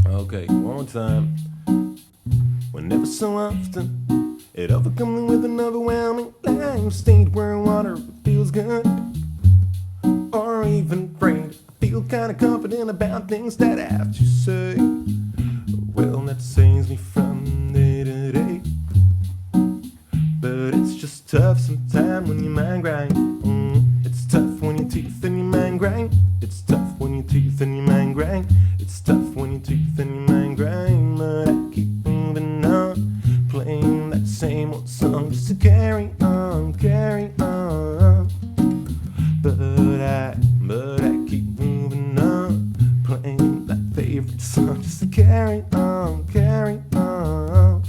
Okay, one more time. Whenever so often, it overcomes me with an overwhelming life state where water feels good, or even afraid. I feel kinda confident about things that I have to say. Well, that saves me from day to day. But it's just tough sometimes when your mind grind. It's tough when your teeth and your mind grind. It's tough when your teeth and your mind grind. It's tough when your teeth and your mind grind. But I keep moving on, playing that same old song just to carry on, carry on. But I keep moving on, playing that favorite song just to carry on, carry on.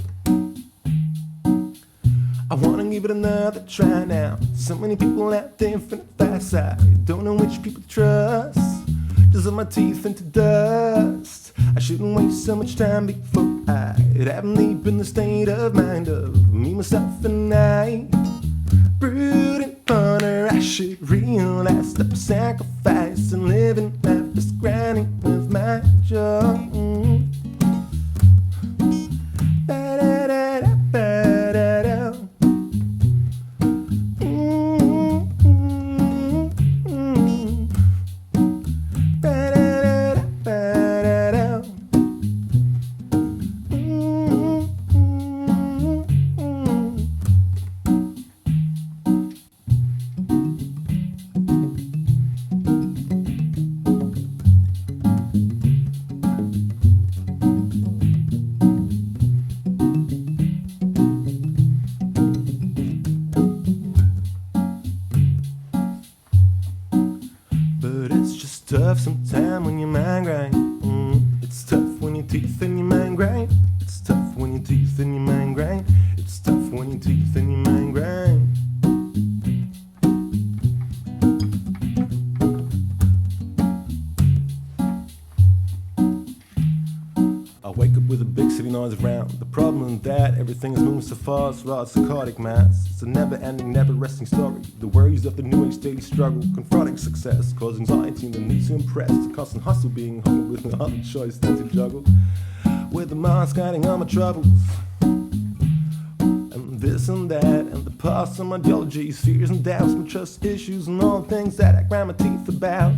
I wanna give it another try now. So many people out there from the far side. Don't know which people to trust. Just let my teeth into dust. I shouldn't waste so much time before I'd have deep in the state of mind of me, myself, and I. Brooding on her, I should realize that I'm sacrificing living life is grinding with my joy. Tough sometime when your mind grind. It's tough when your teeth and your mind grind. It's tough when your teeth and your mind grind. It's tough when your teeth and your mind grind. I wake up with a big city noise around. The problem is that everything is moving so fast, raw, it's a cardiac mass. It's a never-ending, never-resting story. The worries of the new age daily struggle, confronting success, cause anxiety and the need to impress. The constant hustle being hung with no other choice than to juggle with the mask hiding all my troubles, and this and that, and the past and my ideologies, fears and doubts, my trust issues, and all the things that I grind my teeth about.